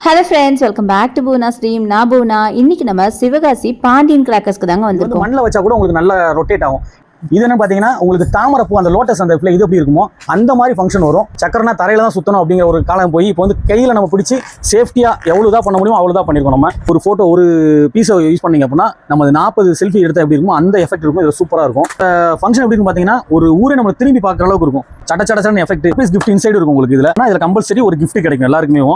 Hello friends, welcome back to Boona Stream. நான் Boona. இன்னைக்கு நம்ம சிவகாசி பாண்டியன் கிராக்கர்ஸ்க்கு தாங்க வந்திருக்கோம். மண்ணில் வச்சா கூட உங்களுக்கு நல்லா ரொட்டேட் ஆகும். இது என்ன பார்த்தீங்கன்னா உங்களுக்கு தாமரைப்பூ அந்த லோட்டஸ் அந்த இது எப்படி இருக்குமோ அந்த மாதிரி ஃபங்க்ஷன் வரும். சக்கரனா தரையில தான் சுற்றணும் அப்படிங்கிற ஒரு காலம் போய் இப்போ வந்து கையில் நம்ம பிடிச்சி சேஃப்டியாக எவ்வளோ தான் பண்ண முடியுமோ அவ்வளோ தான் பண்ணியிருக்கோம். நம்ம ஒரு ஃபோட்டோ ஒரு பீஸை யூஸ் பண்ணிங்க அப்படின்னா நம்ம 40 செல்ஃபி எடுத்தால் எப்படி இருக்குமோ அந்த எஃபெக்ட் இருக்கும். இது சூப்பராக இருக்கும். ஃபங்க்ஷன் எப்படின்னு பார்த்தீங்கன்னா ஒரு ஊரை நம்ம திரும்பி பார்க்குற அளவுக்கு இருக்கும். சட்டச்சடச்சன எஃபெக்ட் ப்ளஸ் கிஃப்ட் இன்சைடு இருக்கும் உங்களுக்கு. இதில் கம்பல்சரி ஒரு கிஃப்ட் கிடைக்கும் எல்லாருக்குமே.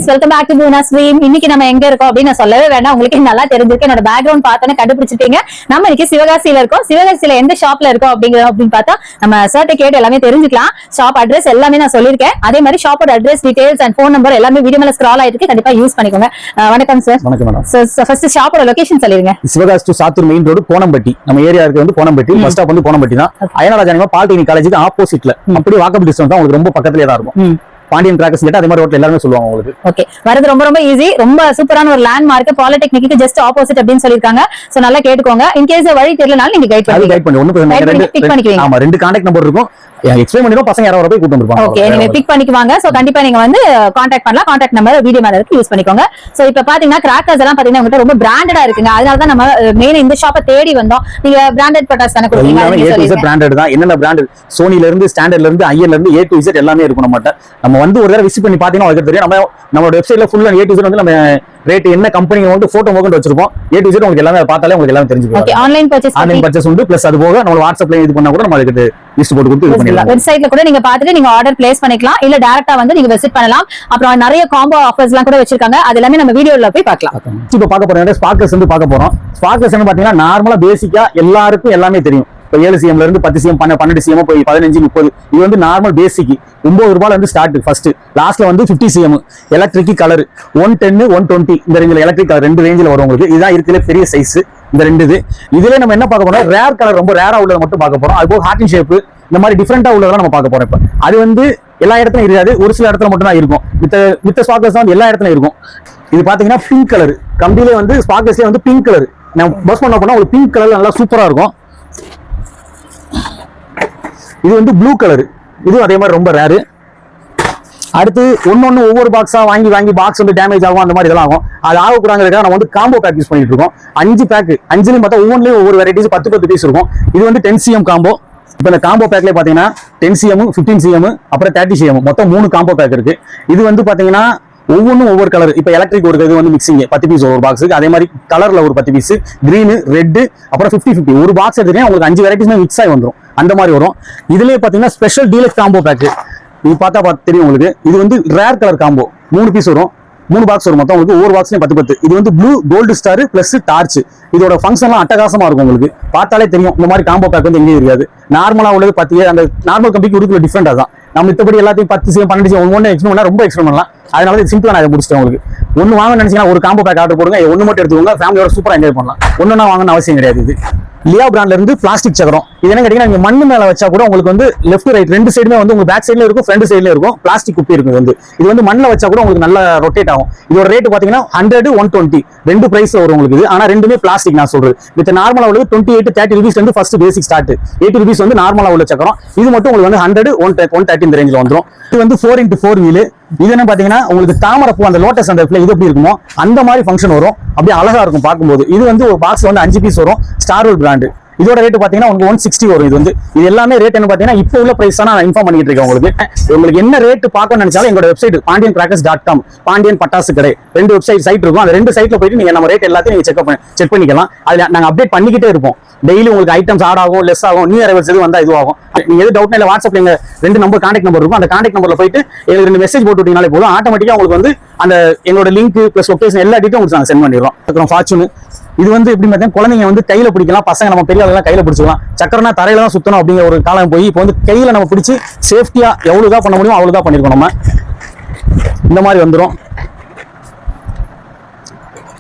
Welcome back to Boona Stream. இன்னைக்கு நம்ம எங்க இருக்கோம் அப்படின்னு நான் சொல்லவே வேண்டாம், உங்களுக்கு நல்லா தெரிஞ்சிருக்கு. என்னோட பேக்ரவுண்ட் பார்த்தோன்னு கண்டுபிடிச்சிட்டீங்க. நம்ம இன்னைக்கு சிவகாசியில இருக்கோம். சிவகாசியில எந்த ஷாப்ல இருக்கோம் அப்படின்னு பார்த்தா நம்ம சர்ட்ட கேட்டு எல்லாமே தெரிஞ்சுக்கலாம். ஷாப் அட்ரஸ் எல்லாமே நான் சொல்லியிருக்கேன். அதே மாதிரி ஷாப்போட address details and phone number எல்லாமே வீடியோ மேல ஸ்க்ரால் ஆயிருக்கு. கண்டிப்பா யூஸ் பண்ணிக்கோங்க. வணக்கம் சார். வணக்கம் மேடம். ஃபர்ஸ்ட் ஷாப்போட லொகேஷன் சொல்லிருங்க. Sivakasi to Sattur main road Konampatti. நம்ம ஏரியா இருக்கு வந்து கோணம்பட்டி. ஃபர்ஸ்ட் ஸ்டாப் வந்து கோணம்பட்டி தான். அயனாராஜானிமா பாலிடெக்னிக் காலேஜுக்கு ஆப்போசிட்ல அப்படியே வாக்கபிள் டிஸ்டன்ஸ் தான். உங்களுக்கு ரொம்ப பக்கத்துலயே தான் இருக்கும். பாண்டியன் கிராக்கர்ஸ் கிட்ட அதே மாதிரி ரோட்ல எல்லாரும் சொல்லுவாங்க உங்களுக்கு. ஓகே, வரது ரொம்ப ஈஸி. ரொம்ப சூப்பரான ஒரு லேண்ட்மார்க் பாலிடெக்னிக்கு ஜஸ்ட் ஆப்போசிட் அப்படின்னு சொல்லிருக்காங்க. சோ நல்லா கேட்டுக்கோங்க. இன் கேஸ் வழி தெரியலனாலும் நீங்க கைட் பண்ணி ஒன்னு ஆமா ரெண்டு கான்டாக்ட் நம்பர் இருக்கும். எக்ஸ்பிளைன் பண்ணிடுவோம். பசங்க யாரோ போய் கூட்டி வந்துருப்பாங்க. ஓகே, நீங்க பிக் பண்ணிக்குவாங்க. சோ கண்டிப்பா நீங்க வந்து கான்டாக்ட் பண்ணலாம். கான்டாக்ட் நம்பர் வீடியோ மேல இருக்கு, யூஸ் பண்ணிக்கோங்க. சோ இப்போ பாத்தீங்கன்னா கிராக்கர்ஸ் எல்லாம் பாத்தீங்கன்னா உங்ககிட்ட ரொம்ப பிராண்டடா இருக்குங்க. அதனால தான் நம்ம மெயின் இந்த ஷாப்பை தேடி வந்தோம். நீங்க பிராண்டட் பட்டாஸ் தான கொடுப்பீங்க? A to Z பிராண்டட் தான். என்னென்ன பிராண்ட் சோனில இருந்து ஸ்டாண்டர்ட்ல இருந்து ஐஎல்ல இருந்து A to Z எல்லாமே இருக்கும். நம்ம வந்து ஒரு தடவை விசிட் பண்ணி பாத்தீங்கன்னா உங்களுக்கு தெரியும். நம்மளோட வெப்சைட்ல ஃபுல்லா A to Z வந்து நம்ம ரேட் என்ன கம்பெனி வந்து போட்டோ மோகன் வச்சிருப்போம். A to Z உங்களுக்கு எல்லாமே பார்த்தாலே உங்களுக்கு எல்லாமே தெரிஞ்சுக்கும். ஓகே, ஆன்லைன் பர்ச்சேஸ் உண்டு. பிளஸ் அது போக நம்ம வாட்ஸ்அப்ல இது பண்ணா கூட நம்ம அதுக்கு லிஸ்ட் போட்டு கொடுத்து இது பண்ணிடலாம். வெப்சைட்ல கூட நீங்க பார்த்துட்டு நீங்க ஆர்டர் பிளேஸ் பண்ணிக்கலாம். இல்ல டைரக்டா வந்து நீங்க விசிட் பண்ணலாம். அப்புறம் நிறைய காம்போ ஆஃபர்ஸ் எல்லாம் கூட வச்சிருக்காங்க. அது எல்லாமே நம்ம வீடியோல போய் பார்க்கலாம். இப்போ பார்க்க போறோம் ஸ்பார்க்கர்ஸ் வந்து பார்க்க போறோம். ஸ்பார்க்கர்ஸ் என்ன பாத்தீங்கன்னா நார்மலா பேசிக்கா எல்லாருக்கும் எல்லாமே தெரியும். இப்போ 7 CM இருந்து 10 CM 12 CM போய் 15 30 இது வந்து நார்மல் பேசிக். 9 ரூபாயில இருந்து ஸ்டார்ட். ஃபர்ஸ்ட் லாஸ்ட்ல வந்து 50 CM எலக்ட்ரிக் கலர் 110 120 இந்த ரேஞ்சில் எலக்ட்ரிக் கலர் 2 ரேஞ்சில் வரும் உங்களுக்கு. இதுதான் இருக்கிற பெரிய சைஸ் இந்த 2 இதுல நம்ம என்ன பார்க்க போறோம், ரேர் கலர் ரொம்ப ரேரா உள்ளதை மட்டும் பார்க்க போறோம். அது போக ஹார்ட் இன் ஷேப் இந்த மாதிரி டிஃபரெண்டா உள்ளதெல்லாம் நம்ம பார்க்க போறோம். இப்போ அது வந்து எல்லா இடத்துலயும் இருக்காது, ஒரு சில இடத்துல மட்டும் தான் இருக்கும். மித்த ஸ்பார்க்கர்ஸ் வந்து எல்லா இடத்துலயும் இருக்கும். இது பாத்தீங்கன்னா பிங்க் கலர் கம்பிலே வந்து ஸ்பார்க்கர்ஸ்லேயே வந்து பிங்க் கலர் நம்ம பஸ் பண்ண போனா ஒரு பிங்க் கலர் நல்லா சூப்பரா இருக்கும். இது வந்து ப்ளூ கலர், இதுவும் அதே மாதிரி ரொம்ப ரேரு. அடுத்து ஒன்னொன்னு ஒவ்வொரு பாக்ஸா வாங்கி பாக்ஸ் வந்து டேமேஜ் ஆகும், அந்த மாதிரி இதெல்லாம் ஆகும். அது ஆகக்கூடாதுக்காக நம்ம வந்து காம்போ பேக் யூஸ் பண்ணிட்டு இருக்கோம். 5 பேக் 5லயும் பார்த்தா ஒவ்வொன்றிலையும் ஒவ்வொரு வெரைட்டிஸ் 10 பீஸ் இருக்கும். இது வந்து 10 CM காம்போ. இப்போ இந்த காம்போ பேக்லேயே பார்த்தீங்கன்னா 10 CM 15 CM அப்புறம் 30 CM மொத்தம் 3 காம்போ பேக் இருக்கு. இது வந்து பார்த்தீங்கன்னா ஒவ்வொன்றும் ஒவ்வொரு கலர். இப்போ எலக்ட்ரிக் ஒரு இது வந்து மிக்சிங் 10 பீஸ் ஒரு பாக்ஸுக்கு. அதே மாதிரி கலர்ல ஒரு 10 பீஸ், கிரீனு ரெட் அப்புறம் 50 ஒரு பாக்ஸ் எடுத்தீங்கன்னா உங்களுக்கு 5 வெரைட்டிஸ் மிக்ஸ் ஆகி வந்துடும். அந்த மாதிரி வரும். இதுலயே பாத்தீங்கன்னா ஸ்பெஷல் டீலக்ஸ் காம்போ பேக். இது பார்த்தா தெரியும் உங்களுக்கு. இது வந்து ரேர் கலர் காம்போ 3 பீஸ் வரும். 3 பாக்ஸ் வரும் மொத்தம் உங்களுக்கு. ஒவ்வொரு பாக்ஸ்லயும் 10. இது வந்து blue gold star plus torch. இதோட ஃபங்க்ஷன்லாம் அட்டகாசமா இருக்கும் உங்களுக்கு. பார்த்தாலே தெரியும் இந்த மாதிரி காம்போ பேக் வந்து எங்கேயும் இருக்காது. நார்மலா உள்ளது 10 அந்த நார்மல் கம்பிக்கு இருக்கிற டிஃபரெண்டா தான். நம்ம மித்தபடி எல்லாத்தையும் 10 CM 12 CM ஒன்று எக்ஸ்பிளைன் பண்ணா ரொம்ப எக்ஸ்பிளைன் பண்ணலாம். அதனால சிம்பிளா நான் இதை முடிச்சிட்டேன் உங்களுக்கு. ஒன்னு வாங்க நினைச்சீங்கன்னா ஒரு காம்போ பேக் ஆர்டர் போடுங்க. ஒன்னு மட்டும் எடுத்துக்கோங்க, ஃபேமிலியோட சூப்பரா என்ஜாய் பண்ணலாம். ஒன்னா வாங்கணும்னு அவசியம் கிடையாது. இது லியா பிராண்ட்ல இருந்து பிளாஸ்டிக் சக்கரம். இது என்ன கேட்டீங்கன்னா நீங்க மண்ணு மேல வச்சா கூட உங்களுக்கு வந்து லெஃப்ட் ரைட் 2 சைடுமே வந்து உங்களுக்கு பேக் சைடுல இருக்கும், ஃப்ரண்ட் சைடுல இருக்கும். பிளாஸ்டிக் குப்பி இருக்கு. இது வந்து மண்ணில் வச்சா கூட உங்களுக்கு நல்லா ரொட்டேட் ஆகும். இதோட ரேட் பாத்தீங்கன்னா 100 120 2 பிரைஸ் வரும் உங்களுக்கு. இது ஆனா ரெண்டுமே பிளாஸ்டிக். நான் சொல்றது வித் நார்மலா உள்ளது 28 30 ரூபீஸ் வந்து ஃபர்ஸ்ட் பேசிக் ஸ்டார்ட். 80 ரூபீஸ் வந்து நார்மலா உள்ள சக்கரம். இது மட்டும் உங்களுக்கு வந்து 100 130 இந்த ரேஞ்சில் வந்துடும். இது வந்து 4x4 வீல். இது என்ன பாத்தீங்கன்னா உங்களுக்கு தாமரைப்பூ அந்த லோட்டஸ் அந்த இது எப்படி இருக்குமோ அந்த மாதிரி ஃபங்க்ஷன் வரும். அப்படியே அழகா இருக்கும் பார்க்கும்போது. இது வந்து ஒரு பாக்ஸ்ல வந்து 5 பீஸ் வரும். Starwell brand. இதோட ரேட் பாத்தீங்கன்னா உங்களுக்கு 160 வரும். இது எல்லாமே ரேட் என்ன பாத்தீங்கன்னா இப்போ உள்ள பிரைஸ் தான் நான் இன்ஃபார்ம் பண்ணிட்டு இருக்கேன் உங்களுக்கு. உங்களுக்கு என்ன ரேட் பார்க்க நினைச்சாலும் எங்களோட வெப்சைட் pandiancrackers.com பாண்டியன் பட்டாசு கடை 2 வெப்சைட் சைட் இருக்கும். அந்த 2 சைட்ல போயிட்டு நீங்க நம்ம ரேட் எல்லாத்தையும் நீங்க செக் பண்ணிக்கலாம். அதுல நாங்க அப்டேட் பண்ணிக்கிட்டே இருப்போம். டெய்லி உங்களுக்கு ஐட்டம்ஸ் ஆட் ஆகும், லெஸ் ஆகும், நியூ அரைவல்ஸ் எது வந்தா இதுவாகும். நீங்க எது டவுட்னா இல்ல வாட்ஸ்அப்ல எங்க 2 நம்பர் கான்டாக்ட் நம்பர் இருக்கும். அந்த கான்டாக்ட் நம்பர்ல போயிட்டு எங்களுக்கு 2 மெசேஜ் போட்டு விட்டீங்கனாலே போதும். ஆட்டோமேட்டிக்கா உங்களுக்கு வந்து அந்த எங்களோட லிங்க் பிளஸ் லொகேஷன் எல்லா டீட்டெயிலும் உங்களுக்கு நாங்க சென்ட் பண்ணிடுறோம். அப்புறம் ஃபார்ச்சூன் இது வந்து எப்படி பார்த்தீங்கன்னா குழந்தைங்க வந்து கையில பிடிக்கலாம், பசங்க நம்ம பெரிய ஆளுலாம் கையில பிடிச்சிக்கலாம். சக்கரனா தரையில தான் சுத்தணும் அப்படிங்கிற ஒரு காலம் போய் இப்போ வந்து கையில நம்ம பிடிச்சி சேஃப்டியா எவ்வளவு தான் பண்ண முடியுமோ அவ்வளவு தான் பண்ணிருக்கோம். நம்ம இந்த மாதிரி வந்துடும்.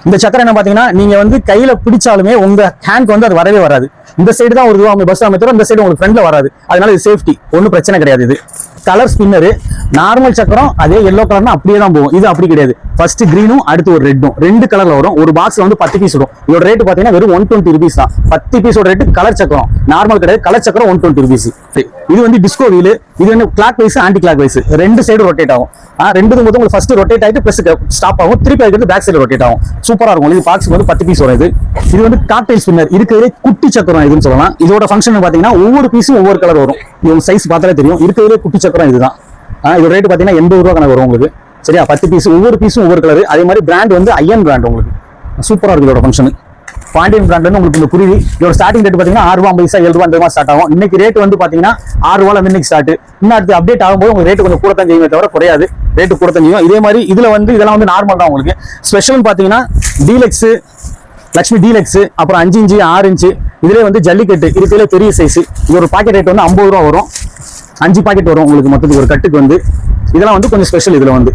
இந்த சக்கரம் என்ன பாத்தீங்கன்னா நீங்க வந்து கையில பிடிச்சாலுமே உங்க ஹேண்ட் வந்து அது வரவே வராது. இந்த சைடு தான் ஒரு பஸ் அமைத்தோம், இந்த சைடு உங்களுக்கு ஃப்ரண்ட்ல வராது. அதனால இது சேஃப்டி ஒன்றும் பிரச்சனை கிடையாது. இது கலர் ஸ்பின்னர். நார்மல் சக்கரம் அதே எல்லோ கலர்னா அப்படியே தான் போகும். இது அப்படி கிடையாது. ஃபர்ஸ்ட் கிரீனும் அடுத்து ஒரு ரெட்டும் 2 கலர்ல வரும். ஒரு பாக்ஸ்ல வந்து 10 பீஸ் வரும். இதோட ரேட் பாத்தீங்கன்னா வெறும் 120 rupees தான். 10 பீஸோட ரேட். கலர் சக்கரம் நார்மல் கிடையாது, கலர் சக்கரம் 120 rupees. இது வந்து டிஸ்கோ வீல். இது வந்து clockwise anticlockwise ரெண்டு சைடு ரொட்டேட் ஆகும். ரெண்டு மொத்தம் உங்களுக்கு ஃபர்ஸ்ட் ரொட்டேட் ஆயிட்டு பிளஸ் ஸ்டாப் ஆகும், திருப்பி அதுக்கு பேக் சைடு ரொட்டேட் ஆகும். சூப்பரா இருக்கும். இது பாக்ஸ் வந்து 10 பீஸ் வரும். இது வந்து காக்டெயில் ஸ்பின்னர். இருக்கிறதே குட்டி சக்கரம் இதுன்னு சொல்லலாம். இதோட ஃபங்க்ஷன் பாத்தீங்கன்னா ஒவ்வொரு பீஸும் ஒவ்வொரு கலர் வரும். இது சைஸ் பார்த்தாலே தெரியும். இருக்கிறதே குட்டி சக்கரம் இதுதான். இதோட ரேட் பாத்தீங்கன்னா 80 ரூபா கணக்கு வரும் உங்களுக்கு. சரியா? 10 பீஸ், ஒவ்வொரு பீஸும் ஒவ்வொரு கலர். அதே மாதிரி பிராண்ட் வந்து ஐயன் பிராண்ட். உங்களுக்கு சூப்பரா இருக்கு இதோட ஃபங்க்ஷன். பாண்டியன் பிராண்ட் வந்து உங்களுக்கு இந்த குருவி. இதோட ஸ்டார்டிங் ரேட் பாத்தீங்கன்னா 6 ரூபா 50 7 ரூபா அந்த மாதிரி ஸ்டார்ட் ஆகும். இன்னைக்கு ரேட் வந்து பாத்தீங்கன்னா 6 ரூபால இருந்து இன்னைக்கு ஸ்டார்ட். இன்னும் அடுத்து அப்டேட் ஆகும்போது உங்களுக்கு ரேட் கொஞ்சம் கூடத்தான் செய்யுமே தவிர குறையாது. ரேட் கூடத்தான் செய்யும். இதே மாதிரி இதுல வந்து இதெல்லாம் வந்து நார்மல் தான். உங்களுக்கு ஸ்பெஷல் பாத்தீங்கன்னா டீலக்ஸ், லட்சுமி டீலக்ஸ், அப்புறம் 5 இன்ச்சு 6 இன்ச்சு. இதுல வந்து ஜல்லிக்கட்டு இருக்கிறதுல பெரிய சைஸ். இது ஒரு பாக்கெட் ரேட் வந்து 50 ரூபா வரும். 5 பாக்கெட் வரும் உங்களுக்கு மொத்தத்துக்கு ஒரு கட்டுக்கு வந்து. இதெல்லாம் வந்து கொஞ்சம் ஸ்பெஷல். இதுல வந்து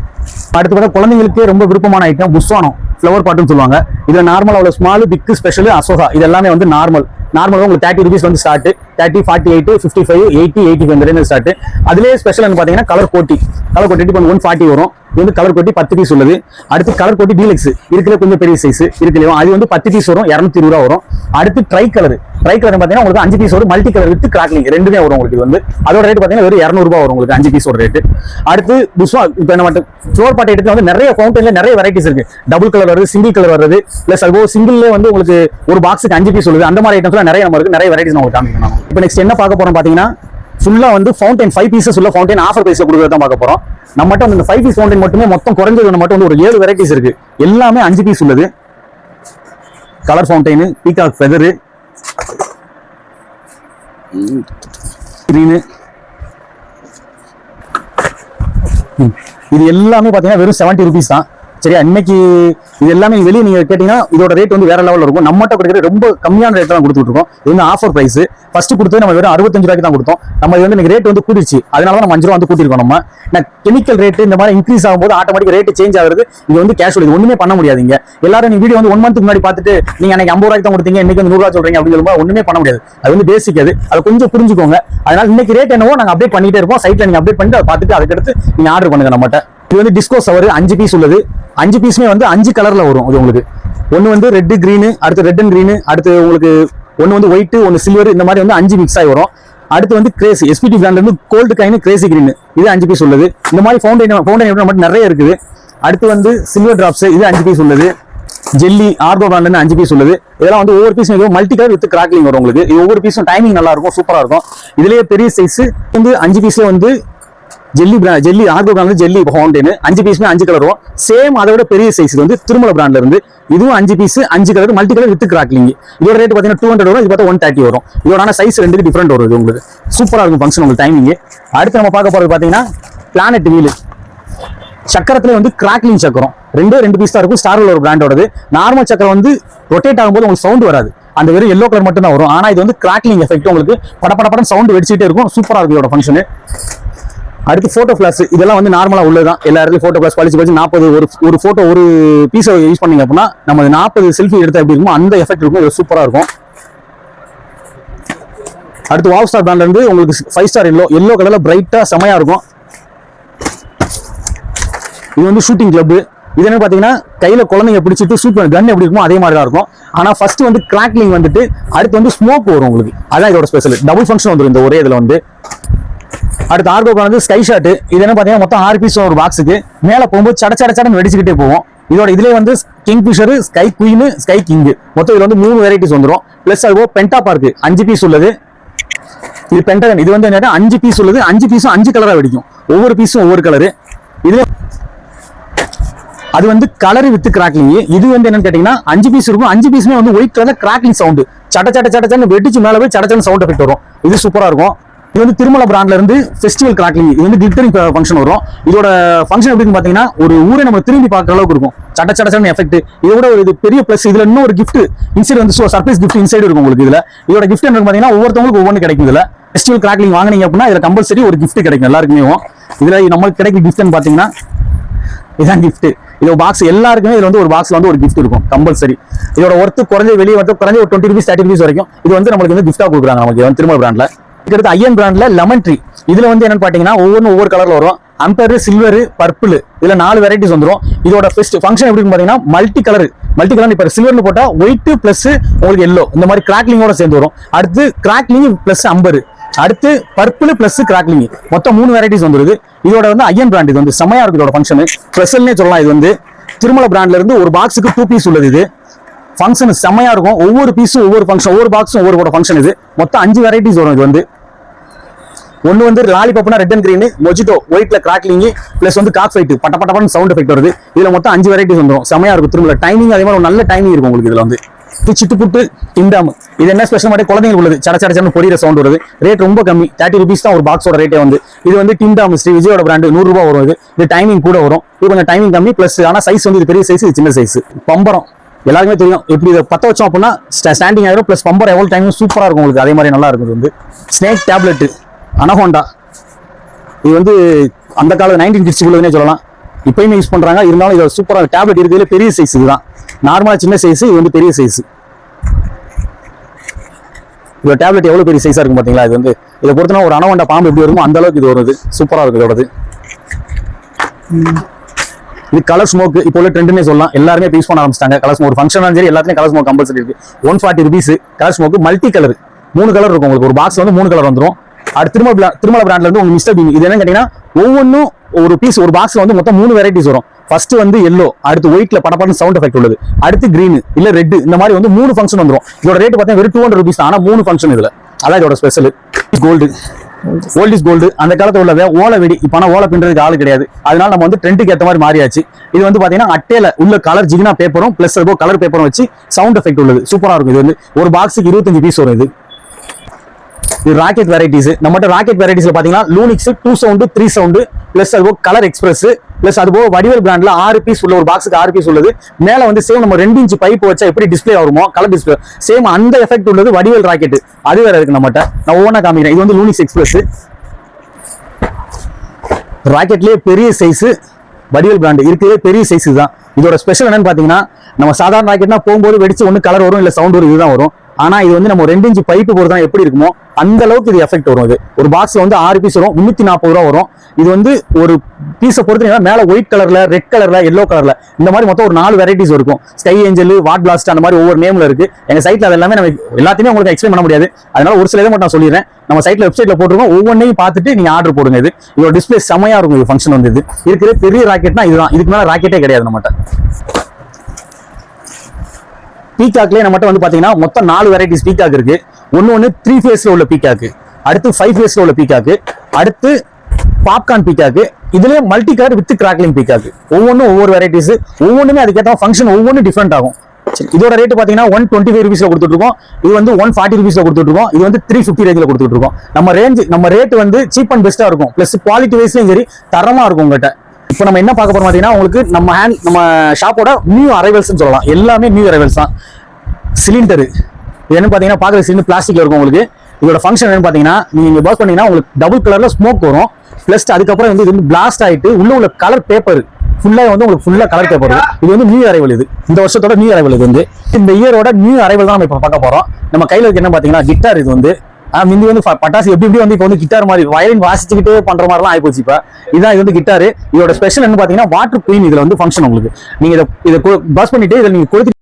அடுத்து பார்த்தா குழந்தைங்களுக்கு ரொம்ப விருப்பமான ஐட்டம் புஸ்வானம், ஃப்ளவர் பாட்டுன்னு சொல்லுவாங்க. இதுல நார்மல் அவ்வளவு ஸ்மால், பிக், ஸ்பெஷல், அசோகா இது எல்லாமே வந்து நார்மல் உங்களுக்கு 30 rupees வந்து ஸ்டார்ட். 30, 48, 55, 80, 85 இந்த ரேஞ்சில் ஸ்டார்ட். அதுலேயே ஸ்பெஷல் பாத்தீங்கன்னா கலர் கோட்டி 140 வரும். இது வந்து கலர் கோட்டி 10 பீஸ் உள்ளது. அடுத்து கலர் கோட்டி டீலக்ஸ் இருக்கிற கொஞ்சம் பெரிய சைஸ் இருக்குல்லையோ, அது வந்து 10 பீஸ் வரும், 220 ரூபா வரும். அடுத்து ட்ரை கலர் பாத்தீங்கன்னா உங்களுக்கு 5 பீஸ் வரும். மல்டி கலர் வித் கிராக்லிங் ரெண்டுமே வரும் உங்களுக்கு. இது வந்து அதோட ரேட் பாத்தீங்கன்னா வெறும் 200 ரூபா வரும் உங்களுக்கு 5 பீஸோட ரேட். அடுத்து புஸ்வா இப்ப நம்ம ஃப்ளோர் பாட் எடுத்து வந்து நிறைய ஃபவுண்டன்ல நிறைய வெரைட்டிஸ் இருக்கு. டபுள் கலர் வருது, சிங்கிள் கலர் வருது, பிளஸ் அதுபோக சிங்கிள்ல வந்து உங்களுக்கு ஒரு பாக்ஸுக்கு 5 பீஸ் உள்ளது. அந்த மாதிரி ஐட்டம்ஸ்லாம் நிறைய நம்ம இருக்கு. நிறைய வெரைட்டிஸ் உங்களுக்கு காமிக்கணும். இப்போ நெக்ஸ்ட் என்ன பார்க்க போறோம் பாத்தீங்கன்னா ஃபுல்லா வந்து ஃபவுண்டன் 5 பீசஸ் உள்ள ஃபவுண்டன் ஆஃபர் பிரைஸ்ல கொடுக்கறத பார்க்க போறோம். நம்மகிட்ட வந்து இந்த 5 பீஸ் ஃபவுண்டன் மட்டுமே மொத்தம் குறைஞ்சது மட்டும் வந்து ஒரு 7 வெரைட்டிஸ் இருக்கு. எல்லாமே 5 பீஸ் உள்ளது. Colour fountain, peacock feather, green, இது எல்லாமே பாத்தீங்கன்னா வெறும் 70 rupees தான். சரியா? இன்னைக்கு இது எல்லாமே வெளியே நீங்க கேட்டீங்கன்னா இதோட ரேட் வந்து வேற லெவலில் இருக்கும். நம்மகிட்ட கொடுக்குறது ரொம்ப கம்மியான ரேட் தான் கொடுத்துட்டு இருக்கோம். இது வந்து ஆஃபர் பிரைஸ். ஃபர்ஸ்ட் கொடுத்தது நம்ம வெறும் 65 ரூபாய்க்கு தான் கொடுத்தோம். நம்ம இது வந்து இன்னைக்கு ரேட் வந்து கூடிச்சு. அதனால நம்ம 5 ரூபா வந்து கூட்டிருக்கோம். நம்ம கெமிக்கல் ரேட் இந்த மாதிரி இன்க்ரீஸ் ஆகும்போது ஆட்டோமேட்டிக் ரேட் சேஞ்ச் ஆகுது. இது வந்து கேஷுவல். இது ஒண்ணுமே பண்ண முடியாதுங்க. எல்லாரும் நீங்க வீடியோ வந்து 1 month முன்னாடி பார்த்துட்டு நீங்க அன்னைக்கு 50 ரூபாய்க்கு தான் கொடுத்தீங்க, இன்னைக்கு 100 ரூபா சொல்றீங்க அப்படின்னு சொல்லும்போது ஒண்ணுமே பண்ண முடியாது. அது வந்து பேசிக். அது கொஞ்சம் புரிஞ்சுக்கோங்க. அதனால இன்னைக்கு ரேட் என்னவோ நாங்க அப்டேட் பண்ணிட்டே இருப்போம். சைட்ல நீங்க அப்டேட் பண்ணிட்டு அதை பார்த்துட்டு அதுக்கடுத்து நீங்க ஆர்டர் பண்ணுங்க நம்மகிட்ட. இது வந்து டிஸ்கோ சவர் 5 பீஸ் உள்ளது. 5 பீஸுமே வந்து 5 கலர்ல வரும். அது உங்களுக்கு ஒன்னு வந்து ரெட் கிரீன், அடுத்து ரெட் அண்ட் கிரீன், அடுத்து உங்களுக்கு ஒன்னு வந்து ஒயிட், ஒன்னு சில்வர், இந்த மாதிரி வந்து 5 மிக்ஸ் ஆகி வரும். அடுத்து வந்து கிரேசி எஸ்பிடி பிராண்ட்ல இருந்து கோல்டு காயின் கிரேசி கிரீன், இது 5 பீஸ் உள்ளது. இந்த மாதிரி ஃபவுண்டன் மட்டும் நிறைய இருக்குது. அடுத்து வந்து சில்வர் டிராப்ஸ், இது 5 பீஸ் உள்ளது. ஜெல்லி ஆர்கோ பிராண்ட்ல இருந்து 5 பீஸ் உள்ளது. இதெல்லாம் வந்து ஒவ்வொரு பீஸும் மல்டி கலர் வித் கிராக்லிங் வரும் உங்களுக்கு. இது ஒவ்வொரு பீஸும் டைமிங் நல்லா இருக்கும், சூப்பரா இருக்கும். இதுலயே பெரிய சைஸ் வந்து 5 பீஸ்ல வந்து ஜெல்லி ஆர்கோ பிராண்ட்ல ஜெல்லி ஃபவுண்டன் 5 பீஸ்மே 5 கலர் வரும். சேம் அதை விட பெரிய சைஸ் வந்து திருமல பிராண்ட்ல இருந்து இதுவும் 5 piece 5 colour multi colour with crackling. இதோட ரேட் பாத்தீங்கன்னா 200 வரும். இது பார்த்தா 130 வரும். இதோட சைஸ் ரெண்டுக்கு டிஃபரெண்ட் வரும். உங்களுக்கு சூப்பரா இருக்கும் ஃபங்க்ஷன் உங்களுக்கு டைமிங். அடுத்து நம்ம பார்க்க போறது பாத்தீங்கன்னா பிளானட் வீல். சக்கரத்துல வந்து கிராக்லிங் சக்கரம் 2 பீஸ் தான் இருக்கும். ஸ்டார்ல ஒரு பிராண்டோடது. நார்மல் சக்கரம் வந்து ரொட்டேட் ஆகும்போது உங்களுக்கு சவுண்ட் வராது. அந்த வெறும் எல்லோ கலர் மட்டும் தான் வரும். ஆனா இது வந்து கிராக்லிங் எஃபெக்ட் உங்களுக்கு படப்படப்படம் சவுண்ட் வெடிச்சிட்டே இருக்கும். சூப்பரா இருக்கும் இதோட ஃபங்க்ஷன். அடுத்து போட்டோ ஃபிளாஷ். இதெல்லாம் வந்து நார்மலா உள்ளதுதான். எல்லா இடத்துலயும் போட்டோ ஃபிளாஷ் பழிச்சு 40 ஒரு போட்டோ ஒரு பீஸ் யூஸ் பண்ணீங்க அப்படின்னா நம்ம 40 செல்ஃபி எடுத்தா எப்படி இருக்கும் அந்த எஃபெக்ட் இருக்கும். இது சூப்பரா இருக்கும். அடுத்து வாவ் ஸ்டார் பிராண்ட்ல இருந்து உங்களுக்கு 5 ஸ்டார் எல்லோ கலர்ல பிரைட்டா செமையா இருக்கும். இது வந்து ஷூட்டிங் கிளப். இது என்ன பாத்தீங்கன்னா கையில குழந்தைங்க பிடிச்சிட்டு ஷூட் பண்ண கன் எப்படி இருக்குமோ அதே மாதிரி தான் இருக்கும். ஆனா ஃபர்ஸ்ட் வந்து கிராக்லிங் வந்துட்டு அடுத்து வந்து ஸ்மோக் வரும் உங்களுக்கு. அதான் இதோட ஸ்பெஷல். டபுள் ஃபங்க்ஷன் வந்துடும் இந்த ஒரே இதுல வந்து. அடுத்து ஆர்கோ வந்து ஸ்கை ஷாட். இது என்ன பாத்தீங்கன்னா மொத்தம் 6 பீஸ் ஒரு பாக்ஸுக்கு. மேல போகும்போது சடச்சடன்னு வெடிச்சுக்கிட்டே போவோம். இதோட இதுல வந்து kingfisher, sky queen, sky king மொத்தம் இதுல வந்து 3 வெரைட்டிஸ் வந்துடும். பிளஸ் அது பென்டா பார்க் 5 பீஸ் உள்ளது. இது பென்டகன். இது வந்து என்ன 5 பீஸ் உள்ளது. 5 பீஸும் 5 கலரா வெடிக்கும். ஒவ்வொரு பீஸும் ஒவ்வொரு கலரு. இதுல அது வந்து கலர் வித் கிராக்லிங். இது வந்து என்னன்னு கேட்டீங்கன்னா 5 பீஸ் இருக்கும். 5 பீஸுமே வந்து ஒயிட் கலர் கிராக்லிங் சவுண்ட் சடச்சடன்னு வெடிச்சு மேல போய் சடச்சன்னு சவுண்ட் எஃபெக்ட் வரும். இது சூப்பரா இருக்கும். இது வந்து திருமல பிராண்ட்ல இருந்து ஃபெஸ்டிவல் கிராக்லிங். இது வந்து கிளிட்டரிங் ஃபங்க்ஷன் வரும். இதோட ஃபங்க்ஷன் எப்படின்னு பாத்தீங்கன்னா ஒரு ஊரை நம்ம திரும்பி பார்க்குற அளவுக்கு இருக்கும். சடச்சடன்னு எஃபெக்ட். இதோட ஒரு இது பெரிய பிளஸ். இதுல இன்னும் ஒரு கிஃப்ட் இன்சைடு வந்து சர்ப்ரைஸ் கிஃப்ட் இன்சைடு இருக்கும் உங்களுக்கு. இதுல இதோட கிஃப்ட் என்ன பாத்தீங்கன்னா ஒவ்வொருத்தவங்களுக்கு ஒவ்வொன்று கிடைக்கும். இதுல ஃபெஸ்டிவல் கிராக்லிங் வாங்கினீங்க அப்படின்னா இதுல கம்பல்சரி ஒரு கிஃப்ட் கிடைக்கும் எல்லாருக்குமே. இதுல நம்மளுக்கு கிடைக்கும் கிஃப்ட்னு பாத்தீங்கன்னா இதான் கிஃப்ட். இது பாக்ஸ் எல்லாருக்குமே இதுல வந்து ஒரு பாக்ஸ்ல வந்து ஒரு கிஃப்ட் இருக்கும் கம்பல்சரி. இதோட ஒர்த்து குறைஞ்ச வெளியே வந்து குறைஞ்ச ஒரு 20 rupees 30 rupees வரைக்கும் இது வந்து நம்மளுக்கு வந்து கிஃப்டா கொடுக்குறாங்க நமக்கு திருமல பிராண்ட்ல. அடுத்து ஐயன் பிராண்ட்ல லெமன் ட்ரீ. இதுல வந்து என்னன்னு பாத்தீங்கன்னா ஒவ்வொரு கலர்ல வரும். அம்பர், சில்வர், பர்பிள், இதுல 4 வெரைட்டிஸ் வந்துரும். இதோட ஃபர்ஸ்ட் ஃபங்க்ஷன் எப்படின்னு பாத்தீங்கன்னா மல்டி கலர் இப்ப சில்வர்னு போட்டா ஒயிட் பிளஸ் உங்களுக்கு எல்லோ இந்த மாதிரி கிராக்லிங்கோட சேர்ந்து வரும். அடுத்து கிராக்லிங் பிளஸ் அம்பர், அடுத்து பர்பிள் பிளஸ் கிராக்லிங், மொத்தம் 3 வெரைட்டிஸ் வந்துருது. இதோட வந்து ஐயன் பிராண்ட், இது வந்து செமையா இருக்கு. இதோட ஃபங்க்ஷன் ஸ்பெஷல்னே சொல்லலாம். இது வந்து திருமலை பிராண்ட்ல இருந்து ஒரு பாக்ஸுக்கு 2 பீஸ் உள்ளது. இது ஃபங்க்ஷன் செமையா இருக்கும். ஒவ்வொரு பீஸும் ஒவ்வொரு ஃபங்க்ஷன், ஒவ்வொரு பாக்ஸும் ஒவ்வொரு ஃபங்க்ஷன். இது மொத்தம் 5 வெரைட்டிஸ் வரும். இது வந்து ஒன்னு வந்து லாலிபாப்னா ரெட் அண்ட் கிரீன், மொஜிட்டோ ஒயிட்ல கிராக்லிங் பிளஸ் வந்து காக் ஃபைட் பட்ட பட்டப்பன்னு சவுண்ட் எஃபெக்ட் வருது. இதுல மொத்தம் 5 வெரைட்டிஸ் வந்துரும். செமையா இருக்கும். திருமலை டைமிங் அதே மாதிரி ஒரு நல்ல டைமிங் இருக்கும் உங்களுக்கு. இதுல வந்து சிட்டு புட்டு டிண்டாம், இது என்ன ஸ்பெஷல் மாதிரி குழந்தைங்களுக்கு உள்ளது. சடச்சடச்சன்னு பொரியிற சவுண்ட் வருது. ரேட் ரொம்ப கம்மி, 30 rupees தான் ஒரு பாக்ஸோட ரேட்டே வந்து. இது வந்து டிண்டாம் ஸ்ரீ விஜயோட பிராண்ட், 100 ரூபாய் வரும். இது டைமிங் கூட வரும். இது கொஞ்சம் டைமிங் கம்மி பிளஸ், ஆனா சைஸ் வந்து இது பெரிய சைஸ், இது சின்ன சைஸ். பம்பரம் எல்லாருமே தெரியும். எப்படி இதை பத்த வச்சோம் அப்படின்னா ஸ்டாண்டிங் ஆயிரும். பிளஸ் பம்பரம் எவ்வளவு டைமும் சூப்பரா இருக்கும் உங்களுக்கு. அதே மாதிரி நல்லா இருக்குது. வந்து ஸ்னேக் டேப்லெட் அனகோண்டா, இது வந்து அந்த கால 19 கிட்ஸ் உள்ளதுனே சொல்லலாம். இப்பயுமே யூஸ் பண்றாங்க. இருந்தாலும் இது சூப்பராக டேப்லெட் இருக்குதுல பெரிய சைஸ். இதுதான் நார்மலா சின்ன சைஸ், இது வந்து பெரிய சைஸ். இதோட டேப்லெட் எவ்வளவு பெரிய சைஸா இருக்கும் பாத்தீங்களா. இது வந்து இதை பொறுத்தனா ஒரு அனகோண்டா பாம்பு எப்படி வருமோ அந்த அளவுக்கு இது வருது. சூப்பரா இருக்கு இதோடது. இது கலர் ஸ்மோக் இப்போ உள்ள ட்ரெண்ட்னே சொல்லலாம். எல்லாருமே யூஸ் பண்ண ஆரம்பிச்சிட்டாங்க. கலர் ஸ்மோக் ஒரு ஃபங்க்ஷன் சரி எல்லாத்துலயும் கலர் ஸ்மோக் கம்பல்சரி இருக்கு. 140 rupees colour smoke. Multi colour 3 colour இருக்கும் உங்களுக்கு. ஒரு பாக்ஸ் வந்து 3 கலர் வந்துடும். அடுத்து திருமலை பிராண்ட்ல இருந்து உங்களுக்கு மிஸ்டர் பீன். இது என்ன கேட்டீங்கன்னா ஒவ்வொன்றும் ஒரு பீஸ், ஒரு பாக்ஸ்ல வந்து மொத்தம் 3 வெரைட்டிஸ் வரும். ஃபர்ஸ்ட் வந்து எல்லோ, அடுத்து ஒயிட்ல படப்படன்னு சவுண்ட் எஃபெக்ட் உள்ளது, அடுத்து கிரீன் இல்ல ரெட், இந்த மாதிரி வந்து 3 ஃபங்க்ஷன் வந்துரும். இதோட ரேட் பார்த்தா வெறும் 200 rupees தான். ஆனா 3 ஃபங்க்ஷன் இதுல. அதான் இதோட special. Gold, old is gold. அந்த காலத்துல உள்ளத ஓலை வெடி. இப்ப ஆனா ஓலை பின்றதுக்கு ஆள் கிடையாது. அதனால நம்ம வந்து ட்ரெண்டுக்கு ஏற்ற மாதிரி மாறியாச்சு. இது வந்து பாத்தீங்கன்னா அட்டையில உள்ள கலர் ஜிகினா பேப்பரும் பிளஸ் கலர் பேப்பரும் வச்சு சவுண்ட் எஃபெக்ட் உள்ளது. சூப்பரா இருக்கும். இது வந்து ஒரு பாக்ஸுக்கு 25 பீஸ் வரும். இது ராக்கெட் வெரைட்டிஸ். நம்மகிட்ட ராக்கெட் வெரைட்டிஸ்ல பாத்தீங்கன்னா லூனிக்ஸ் 2 சவுண்ட் 3 சவுண்ட் பிளஸ் அது கலர் எக்ஸ்பிரஸ் பிளஸ் அது வடிவேல் பிராண்ட்ல 6 பீஸ் உள்ள ஒரு பாக்ஸுக்கு 6 பீஸ் உள்ளது. மேல வந்து சேம் நம்ம 2 இன்ச் பைப் வச்சா எப்படி டிஸ்பிளே வருமோ கலர் டிஸ்பிளே, சேம் அந்த எஃபெக்ட் உள்ளது வடிவேல் ராக்கெட். அது வேற இருக்கு நம்மகிட்ட. நான் ஒவ்வொன்றா காமிக்கிறேன். இது வந்து லூனிக்ஸ் எக்ஸ்பிரஸ் ராக்கெட்லயே பெரிய சைஸ். வடிவேல் பிராண்ட் இருக்கிறதே பெரிய சைஸ் தான். இதோட ஸ்பெஷல் என்னன்னு பாத்தீங்கன்னா நம்ம சாதாரண ராக்கெட்னா போகும்போது வெடிச்சு ஒண்ணு கலர் வரும் இல்ல சவுண்ட் வரும், இதுதான் வரும். ஆனா இது வந்து நம்ம 2 இன்ச் பைப்பு பொறுத்தா எப்படி இருக்குமோ அந்த அளவுக்கு இது எஃபெக்ட் வரும். இது ஒரு பாக்ஸ்ல வந்து 6 பீஸ் வரும். 340 ரூபா வரும். இது வந்து ஒரு பீஸை பொறுத்து மேல ஒயிட் கலர்ல, ரெட் கலர்ல, எல்லோ கலர்ல இந்த மாதிரி மொத்தம் ஒரு 4 வெரைட்டிஸ் இருக்கும். ஸ்கை ஏஞ்சல், வாட் பிளாஸ்ட் அந்த மாதிரி ஒவ்வொரு நேம்ல இருக்கு. எங்க சைட்ல அது எல்லாமே நம்ம எல்லாத்தையுமே உங்களுக்கு எக்ஸ்பிளைன் பண்ண முடியாது. அதனால ஒரு சில இதை மட்டும் நான் சொல்லிடுறேன். நம்ம சைட்ல வெப்சைட்ல போட்டுருக்கோம். ஒவ்வொன்றையும் பார்த்துட்டு நீங்க ஆர்டர் போடுங்க. இது இதோட டிஸ்பிளே செமையா இருக்கும். இது ஃபங்க்ஷன் வந்து இது இருக்கிற பெரிய ராக்கெட்னா இதுதான். இதுக்கு மேல ராக்கெட்டே கிடையாது நம்மகிட்ட. பீகாக்லயே நம்மகிட்ட வந்து பாத்தீங்கன்னா மொத்தம் 4 வெரைட்டிஸ் பீகாக் இருக்கு. ஒன்னு 3 ஃபேஸ்ல உள்ள பீகாக், அடுத்து 5 ஃபேஸ்ல உள்ள பீகாக், அடுத்து பாப்கார்ன் பீகாக், இதுலயே multi colour with crackling peacock. ஒவ்வொன்றும் ஒவ்வொரு வெரைட்டிஸ். ஒவ்வொன்றுமே அதுக்கேற்ற ஃபங்க்ஷன் ஒவ்வொன்றும் டிஃப்ரெண்ட் ஆகும். இதோட ரேட் பாத்தீங்கன்னா 125 rupees கொடுத்துட்டு இருக்கோம். இது வந்து 140 rupees கொடுத்துட்டு இருக்கோம். இது வந்து 350 ரேஞ்சில் கொடுத்துட்டு இருக்கோம். நம்ம ரேட் வந்து சீப் அண்ட் பெஸ்டா இருக்கும். பிளஸ் குவாலிட்டி வைஸ்லயும் சரி தரமா இருக்கும் உங்ககிட்ட. இப்போ நம்ம என்ன பார்க்க போறோம் பாத்தீங்கன்னா உங்களுக்கு நம்ம ஷாப்போட நியூ அரைவல்ஸ் சொல்லலாம். எல்லாமே நியூ அரைவல்ஸ் தான். சிலிண்டர் இது என்ன பாத்தீங்கன்னா பாக்குற சிலிண்டர் பிளாஸ்டிக்ல இருக்கும் உங்களுக்கு. இதோட ஃபங்க்ஷன் என்னன்னு பாத்தீங்கன்னா நீங்க பர்ஸ் பண்ணீங்கன்னா உங்களுக்கு டபுள் கலர்ல ஸ்மோக் வரும். பிளஸ் அதுக்கப்புறம் வந்து இது வந்து பிளாஸ்ட் ஆயிட்டு உள்ள கலர் பேப்பர் ஃபுல்லா வந்து உங்களுக்கு ஃபுல்லா கலர் பேப்பர். இது வந்து நியூ அரைவல். இது இந்த வருஷத்தோட நியூ அரைவல். இது வந்து இந்த இயரோட நியூ அரைவல் தான் நம்ம இப்ப பார்க்க போறோம். நம்ம கையில இருக்கு என்ன பாத்தீங்கன்னா கிட்டார். இது வந்து முந்தி வந்து பட்டாசு எப்படி வந்து இப்போ வந்து கிட்டார் மாதிரி வயலின் வாசிச்சுக்கிட்டே பண்ற மாதிரிலாம் ஆயிப்போச்சு. இப்ப இதான் இது வந்து கிட்டாரு. இதோட ஸ்பெஷல் என்ன பாத்தீங்கன்னா வாட்டர் குயின். இதுல வந்து ஃபங்க்ஷன் உங்களுக்கு நீங்க இதை பஸ் பண்ணிட்டு இதை நீங்க கொடுத்து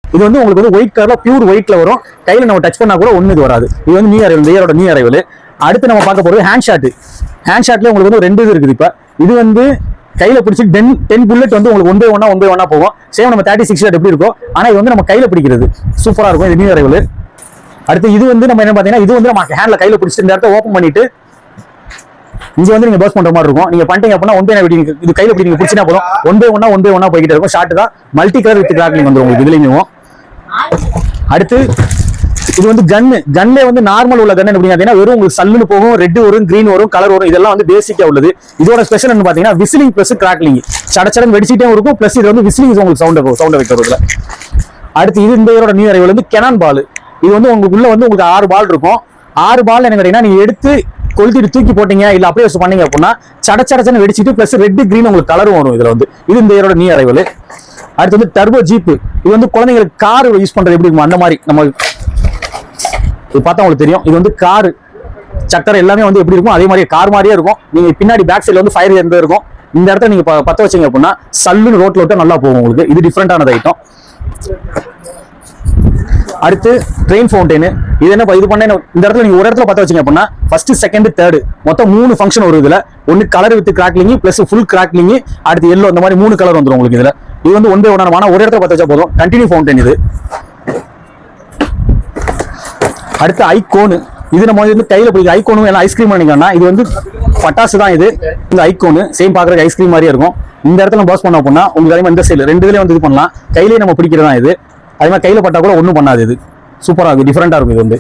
இது வந்து உங்களுக்கு வந்து ஒயிட் கலர்ல பியூர் ஒயிட்ல வரும். கையில நம்ம டச் பண்ணா கூட ஒண்ணு இது வராது. இது வந்து நியூ அரைவல், இயரோட நியூ அரைவல். அடுத்து நம்ம பார்க்க போறது ஹேண்ட் ஷாட். ஹேண்ட் ஷாட்ல உங்களுக்கு வந்து 2 இது இருக்குது. இப்ப இது வந்து கையில பிடிச்சி 10 புல்லட் வந்து உங்களுக்கு 1 by 1 போகும். சேம் நம்ம 36 ஷாட் எப்படி இருக்கும், ஆனா இது வந்து நம்ம கையில பிடிக்கிறது சூப்பரா இருக்கும். இது நியூ அரைவல். அடுத்து இது வந்து நம்ம என்ன பாத்தீங்கன்னா இது வந்து நம்ம ஹேண்ட்ல கையில பிடிச்சிட்டு இந்த இடத்த ஓபன் பண்ணிட்டு இங்க வந்து நீங்க பர்ஸ் பண்ற மாதிரி இருக்கும். நீங்க பண்ணிட்டீங்க அப்படின்னா 1 by 1 இது கையில பிடி நீங்க பிடிச்சினா போதும். 1 by 1 போய்கிட்டே இருக்கும். ஷாட் தான் மல்டி கலர் வித் கிராக்லிங் வந்துரும் உங்களுக்கு இதுலயும். அடுத்து இது வந்து கன்ல வந்து நார்மல் உள்ள கன் எப்படி பாத்தீங்கன்னா வெறும் உங்களுக்கு சல்லுன்னு போகும், ரெட் வரும், கிரீன் வரும், கலர் வரும். இதெல்லாம் வந்து பேசிக்கா உள்ளது. இதோட ஸ்பெஷல் என்ன பாத்தீங்கன்னா விசிலிங் பிளஸ் கிராக்லிங். சடச்சடன் வெடிச்சிட்டே இருக்கும். பிளஸ் இது வந்து விசிலிங் உங்களுக்கு சவுண்ட் எஃபெக்ட் வருதுல. அடுத்து இது இந்த இயரோட நியூ அரைவல் வந்து கெனான் பால். இது வந்து உங்களுக்குள்ள வந்து உங்களுக்கு 6 பால் இருக்கும். 6 பால் என்ன கேட்டீங்கன்னா நீங்க எடுத்து கொளுத்திட்டு தூக்கி போட்டீங்க இல்ல அப்படியே வச்சு பண்ணீங்க அப்படின்னா சடச்சடச்சன்னு வெடிச்சிட்டு பிளஸ் ரெட் கிரீன் உங்களுக்கு கலரும் வரும். இதுல வந்து இது இந்த இயரோட நியூ அரைவல். அடுத்து வந்து டர்போ ஜீப். இது வந்து குழந்தைங்களுக்கு கார் யூஸ் பண்றது எப்படி இருக்கும் அந்த மாதிரி நம்ம இது பார்த்தா உங்களுக்கு தெரியும். இது வந்து கார் சக்கரை எல்லாமே வந்து எப்படி இருக்கும் அதே மாதிரி கார் மாதிரியே இருக்கும். நீங்க பின்னாடி பேக் சைடுல வந்து ஃபயர் எந்த இருக்கும், இந்த இடத்துல நீங்க பத்த வச்சீங்க அப்படின்னா சல்லுன்னு ரோட்ல விட்டு நல்லா போகும் உங்களுக்கு. இது டிஃப்ரெண்டானது ஐட்டம். அடுத்து ட்ரெயின் ஃபவுண்டைன். இது என்ன இது பண்ண இந்த இடத்துல நீங்க ஒரு இடத்துல பத்த வச்சீங்க அப்படின்னா ஃபர்ஸ்ட் செகண்ட் தேர்ட் மொத்தம் 3 ஃபங்க்ஷன் வரும் இதுல. ஒன்னு colour with crackling plus full crackling, அடுத்து எல்லோ, இந்த மாதிரி 3 கலர் வந்துடும் உங்களுக்கு இதுல. இது வந்து 1 by 1 ஆனா ஒரு இடத்துல பத்த வச்சா போதும். கண்டினியூ ஃபவுண்டைன் இது. அடுத்து ஐகோன். இது நம்ம வந்து கையில பிடிக்க ஐகோனும் எல்லாம் ஐஸ்கிரீம் நினைக்கிறோம்னா இது வந்து பட்டாசு தான். இது இந்த ஐகோனு சேம் பாக்குறதுக்கு ஐஸ்கிரீம் மாதிரியே இருக்கும். இந்த இடத்துல பாஸ் பண்ண அப்படின்னா உங்களுக்கு அதே மாதிரி இந்த சைடு 2 இதுலயும் வந்து இது பண்ணலாம். கையிலேயே நம்ம பிடிக்கிறதா இது. அதே மாதிரி கையில பட்டா கூட ஒன்றும் பண்ணாது. இது சூப்பரா இருக்கும், டிஃபரெண்டா இருக்கும். இது வந்து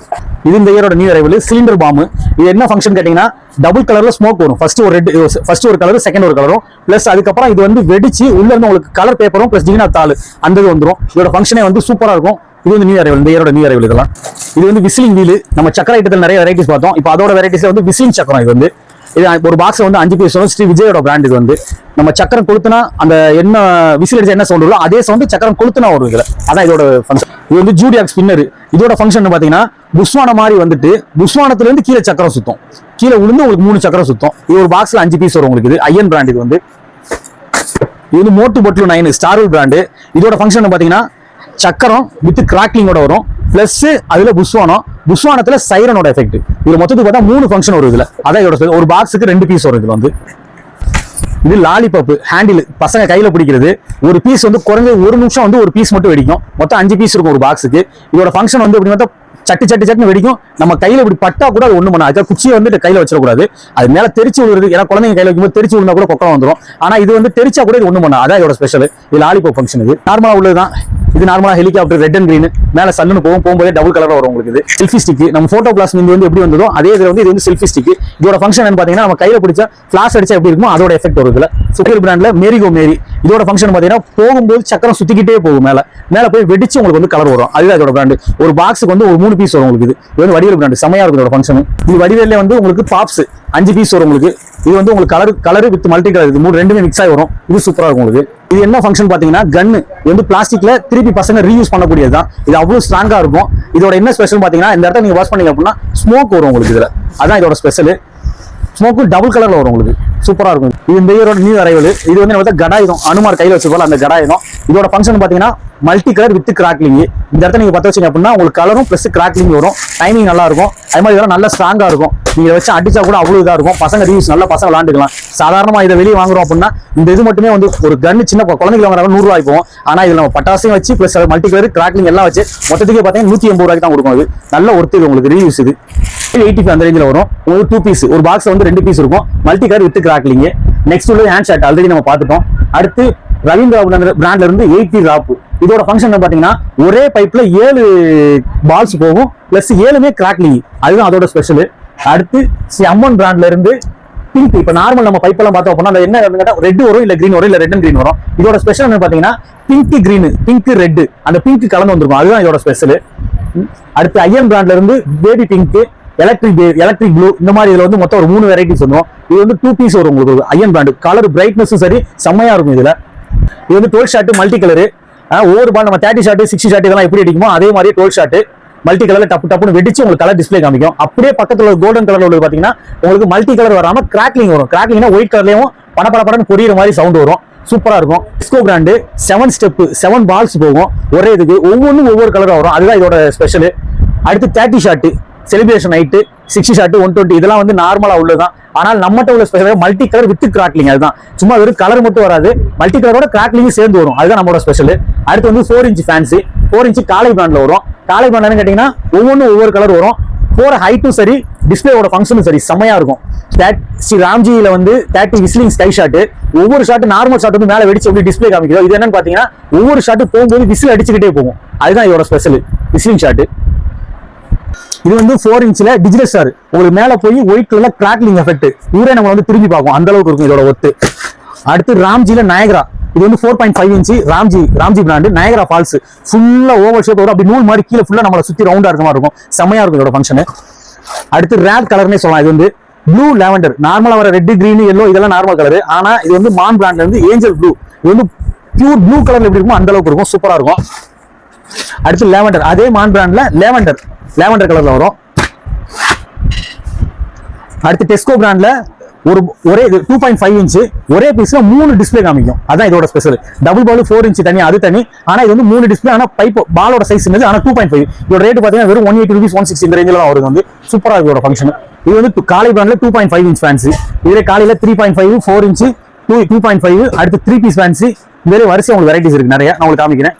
இது இந்த இயரோட நியூ அரைவல் சிலிண்டர் பாம். இது என்ன ஃபங்க்ஷன் கேட்டீங்கன்னா டபுள் கலர்ல ஸ்மோக் வரும். ஃபர்ஸ்ட் ஒரு கலர் செகண்ட் ஒரு கலரும் பிளஸ் அதுக்கப்புறம் இது வந்து வெடிச்சு உள்ள இருந்து உங்களுக்கு கலர் பேப்பரும் பிளஸ் ஜீனா தாள் அந்த இது வந்துடும். இதோட ஃபங்க்ஷனே வந்து சூப்பரா இருக்கும். இது வந்து நியூ அரைவல், இந்த இயரோட நியூ அரைவல் இதெல்லாம். இது வந்து விசிலிங் வீல். நம்ம சக்கர ஐட்டத்தில் நிறைய வெரைட்டிஸ் பார்த்தோம். இப்போ அதோட வெரைட்டிஸ்ல வந்து விசிலிங் சக்கரம். இது வந்து இது ஒரு பாக்ஸ் வந்து 5 பீஸ் வரும். ஸ்ரீ விஜயோட பிராண்ட். இது வந்து நம்ம சக்கரம் கொளுத்துனா அந்த என்ன விசில் அடிச்சா என்ன சவுண்ட் வரும் அதே சவுண்ட் சக்கரம் கொளுத்துனா வரும் இதுல. அதான் இதோட ஃபங்க்ஷன். இது வந்து ஜூடியாக் ஸ்பின்னர். இதோட ஃபங்க்ஷன் பாத்தீங்கன்னா புஷ்வானம் மாதிரி வந்துட்டு புஷ்வானத்துல இருந்து கீழே சக்கரம் சுத்தம், கீழே விழுந்து உங்களுக்கு 3 சக்கரம் சுத்தம். இது ஒரு பாக்ஸ்ல 5 பீஸ் வரும் உங்களுக்கு. இது ஐயன் பிராண்ட். இது வந்து இது வந்து மோட்டு பட்லு 9 ஸ்டார்வல் பிராண்டு. இதோட ஃபங்க்ஷன் பாத்தீங்கன்னா சக்கரம் வித் கிராக்லிங்கோட வரும் பிளஸ் அதுல புஷ்வானத்துல சைரனோட எஃபெக்ட். இதுல மொத்தத்துக்கு பார்த்தா 3 ஃபங்க்ஷன் வரும் இதுல. அதான் இதோட ஒரு பாக்ஸுக்கு 2 பீஸ் வரும் இதுல வந்து. இது லாலிபப் ஹேண்டில், பசங்க கையில பிடிக்கிறது. ஒரு பீஸ் வந்து குறைஞ்ச 1 நிமிஷம் வந்து ஒரு பீஸ் மட்டும் வெடிக்கும். மொத்தம் 5 பீஸ் இருக்கும் ஒரு பாக்ஸுக்கு. இதோட ஃபங்க்ஷன் வந்து எப்படி பார்த்தா சட்டு வெடிக்கும். நம்ம கையில இப்படி பட்டா கூட அது ஒண்ணும் பண்ணா. அதாவது குச்சியை வந்து கையில வச்சிடக்கூடாது. அது மேல தெரிச்சு விழுறது. ஏன்னா குழந்தைங்க கையில வைக்கும்போது தெரிச்சு விழுந்தா கூட கொக்கம் வந்துடும். ஆனா இது வந்து தெரிச்சா கூட இது ஒண்ணும் பண்ணா. அதான் இதோட ஸ்பெஷல். இது லாலிபப் ஃபங்க்ஷன். இது நார்மலா உள்ளதுதான். இது நார்மலா ஹெலிகாப்டர் ரெட் அண்ட் கிரீன் மேல சல்லுன்னு போகும்போதே டபுள் கலரா வரும் உங்களுக்கு. இது செல்ஃபி ஸ்டிக். நம்ம போட்டோ பிளாஸ் வந்து எப்படி வந்ததோ அதே இதுல வந்து இது வந்து செல்ஃபி ஸ்டிக். இதோட ஃபங்க்ஷன் என்ன பாத்தீங்கன்னா நம்ம கையில பிடிச்சா பிளாஸ் அடிச்சா எப்படி இருக்குமோ அதோட எஃபெக்ட் வரும் இதுல. சுகர் பிராண்ட்ல மேரிகோ மேரி. இதோட ஃபங்க்ஷன் பாத்தீங்கன்னா போகும்போது சக்கரம் சுத்திக்கிட்டே போகும். மேல போய் வெடிச்சு உங்களுக்கு வந்து கலர் வரும். அதுதான் இதோட பிராண்ட். ஒரு பாக்ஸுக்கு வந்து ஒரு 3 பீஸ் வரும் உங்களுக்கு. இது வந்து வடிவேல் பிராண்ட். செமையா இருக்கும் இதோட ஃபங்க்ஷன். இது வடிவேல்ல வந்து உங்களுக்கு பாப்ஸ் 5 பீஸ் வரும் உங்களுக்கு. இது வந்து உங்களுக்கு கலர் வித் மல்டி கலர். இது ரெண்டுமே மிக்ஸ் ஆகி வரும். இது சூப்பரா இருக்கும் உங்களுக்கு. இது என்ன ஃபங்க்ஷன் பாத்தீங்கன்னா கன்னு. இது வந்து பிளாஸ்டிக்ல திருப்பி பசங்க ரீயூஸ் பண்ணக்கூடியதுதான். இது அவ்வளவு ஸ்ட்ராங்கா இருக்கும். இதோட என்ன ஸ்பெஷல் பாத்தீங்கன்னா இந்த இடத்துல நீங்க வாஷ் பண்ணீங்க அப்படின்னா ஸ்மோக் வரும் உங்களுக்கு இதுல. அதான் இதோட ஸ்பெஷல். ஸ்மோக்கும் டபுள் கலர்ல வரும் உங்களுக்கு. சூப்பரா இருக்கும். இது இந்த இயரோட நியூ அரைவல். இது வந்து நம்ம கடாயுதம் அனுமார் கையில வச்சிருக்கோம் அந்த கடாயுதம். இதோட ஃபங்க்ஷன் பாத்தீங்கன்னா மல்டி கலர் வித் கிராக்லிங். இந்த இடத்துல நீங்க பத்த வச்சீங்க அப்படின்னா உங்களுக்கு கலரும் பிளஸ் கிராக்லிங் வரும். டைமிங் நல்லா இருக்கும். அதே மாதிரி இதெல்லாம் நல்லா ஸ்ட்ராங்கா இருக்கும். நீங்க வச்சு அடிச்சா கூட அவ்வளவு இதா இருக்கும். பசங்க ரீயூஸ் நல்லா பசங்க விளாண்டுக்கலாம். சாதாரணமா இதை வெளியே வாங்குறோம் அப்படின்னா இந்த இது மட்டுமே வந்து ஒரு கன்னு சின்ன குழந்தைங்க வாங்குறாங்க 100 ரூபாய் போகும். ஆனா இதுல நம்ம பட்டாசையும் வச்சு பிளஸ் மல்டி கலர் கிராக்லிங் எல்லாம் வச்சு மொத்தத்துக்கே பாத்தீங்கன்னா 180 ரூபாய்க்கு தான் கொடுக்கும். அது நல்ல ஒர்த்து இது உங்களுக்கு. ரீயூஸ் இது 85 அந்த ரேஞ்சில் வரும். ஒரு 2 பீஸ் ஒரு பாக்ஸ் வந்து 2 பீஸ் இருக்கும். Multi colour with crackling. Next உள்ளது ஹேண்ட் ஷாட் ஆல்ரெடி நம்ம பார்த்துட்டோம். அடுத்து ரவீந்திரா பிராண்ட்ல இருந்து 80 ராப். இதோட ஃபங்க்ஷன் பாத்தீங்கன்னா ஒரே பைப்ல 7 பால்ஸ் போகும் பிளஸ் 7மே கிராக்லிங். அதுதான் அதோட ஸ்பெஷல். அடுத்து அம்மன் பிராண்ட்ல இருந்து பிங்க். இப்ப நார்மல் நம்ம பைப் எல்லாம் பார்த்தோம் அப்படின்னா என்ன ரெட் வரும் இல்ல கிரீன் வரும் இல்ல ரெட் அண்ட் கிரீன் வரும். இதோட ஸ்பெஷல் என்ன பாத்தீங்கன்னா பிங்க் கிரீன் பிங்க் ரெட் அந்த பிங்க் கலந்து வந்திருக்கும். அதுதான் இதோட ஸ்பெஷல். அடுத்து ஐயன் பிராண்ட்ல இருந்து பேபி பிங்க், எலக்ட்ரிக் ப்ளூ, இந்த மாதிரி இதுல வந்து மொத்தம் ஒரு 3 வெரைட்டிஸ் வந்துடும். இது வந்து 2 பீஸ் வரும் உங்களுக்கு. ஐயன் பிராண்ட் கலர் பிரைட்னஸும் சரி செம்மையா இருக்கும் இதுல. இது வந்து 12 ஷாட் மல்டி கலரு. ஒவ்வொரு பால் நம்ம 30 ஷாட் 60 ஷாட் இதெல்லாம் எப்படி அடிக்குமோ அதே மாதிரி 12 ஷாட் மல்டி கலர்ல டப்புன்னு வெடிச்சு உங்களுக்கு கலர் டிஸ்பிளே காமிக்கும். அப்படியே பக்கத்துல கோல்டன் கலர்ல உள்ளது பாத்தீங்கன்னா உங்களுக்கு மல்டி கலர் வராம கிராக்லிங் வரும். கிராக்லிங்னா ஒயிட் கலர்லயும் படப்படன்னு பொரியிற மாதிரி சவுண்ட் வரும். சூப்பரா இருக்கும். டிஸ்கோ பிராண்டு 7 ஸ்டெப் 7 பால்ஸ் போகும் ஒரே இதுக்கு. ஒவ்வொன்றும் ஒவ்வொரு கலரா வரும். அதுதான் இதோட ஸ்பெஷல். அடுத்து 30 ஷாட் செலிப்ரேஷன் நைட்டு 60 ஷாட் 120 இதெல்லாம் வந்து நார்மலா உள்ளதுதான். ஆனால் நம்மகிட்ட உள்ள special multi colour with crackling. அதுதான் சும்மா வெறும் கலர் மட்டும் வராது, மல்டி கலரோட கிராக்லிங் சேர்ந்து வரும். அதுதான் நம்மளோட ஸ்பெஷல். அடுத்து வந்து 4 இன்ச் ஃபேன்சி 4 இன்ச் காலை பிராண்ட்ல வரும். காலை பிராண்ட் கேட்டீங்கன்னா ஒவ்வொன்றும் ஒவ்வொரு கலர் வரும். போற ஹைட்டும் சரி டிஸ்பிளேவோட ஃபங்க்ஷனும் சரி செம்மையா இருக்கும். ஸ்ரீ ராம்ஜியில வந்து 30 விஸ்லிங் ஸ்கை ஷாட். ஒவ்வொரு ஷாட் நார்மல் ஷாட் வந்து மேல வெடிச்சு எப்படி டிஸ்பிளே காமிக்கிறோம். இது என்னன்னு பாத்தீங்கன்னா ஒவ்வொரு ஷாட் போகும்போது விசில் அடிச்சுக்கிட்டே போகும். அதுதான் இதோட ஸ்பெஷல் விஸ்லிங் ஷாட். இது வந்து 4 இன்ச்ல டிஜிட்டல் ஸ்டார் உங்களுக்கு மேல போய் ஒயிட் கலர்ல கிராக்லிங் எஃபெக்ட் ஊரே நம்ம வந்து திரும்பி பார்க்கும். அந்த அளவுக்கு இருக்கும் இதோட ஒத்து. அடுத்து ராம்ஜில நயகரா. இது வந்து 4.5 inch Ramji brand. Niagara Falls ஃபுல்லா ஓவல் ஷேப் வரும். அப்படி நூல் மாதிரி கீழே ஃபுல்லா நம்மளை சுத்தி ரவுண்டா இருக்க மாதிரி இருக்கும். செம்மையா இருக்கும் இதோட ஃபங்க்ஷன். அடுத்து ரேட் கலர்னே சொல்லலாம். இது வந்து ப்ளூ லாவெண்டர். நார்மலா வர ரெட் கிரீன் எல்லோ இதெல்லாம் நார்மல் கலர். ஆனா இது வந்து மான் பிராண்ட்ல இருந்து ஏஞ்சல் ப்ளூ. இது வந்து பியூர் ப்ளூ கலர்ல எப்படி இருக்கும் அந்த அளவுக்கு இருக்கும். சூப்பரா இருக்கும். அடுத்து லாவெண்டர். அதே மான் பிராண்ட்ல லாவெண்டர் கலர்ல வரும். அடுத்து டெஸ்கோ பிராண்ட்ல ஒரே 2.5 இன்ச் ஒரே பீஸ்ல 3 டிஸ்பிளே காமிக்கும். அதான் இதோட ஸ்பெஷல். டபுள் பால் 4 இன்ச் தனி, அது தனி. ஆனா இது வந்து 3 டிஸ்பிளே. ஆனா பைப் பாலோட சைஸ் என்னது, ஆனா 2.5. இதோட ரேட் பாத்தீங்கன்னா வெறும் 180 rupees 160 இந்த ரேஞ்சில தான் வருது. வந்து சூப்பரா இருக்கு இதோட ஃபங்க்ஷன். இது வந்து காலை பிராண்ட்ல 2.5 இன்ச் ஃபேன்சி. இதுல காலையில 3.5 4 இன்ச் 2.5 அடுத்து 3 பீஸ் ஃபேன்சி. இதுல வரிசை உங்களுக்கு வெரைட்டிஸ் இருக்கு நிறைய. நான் உங்களுக்கு காமிக்கிறேன்.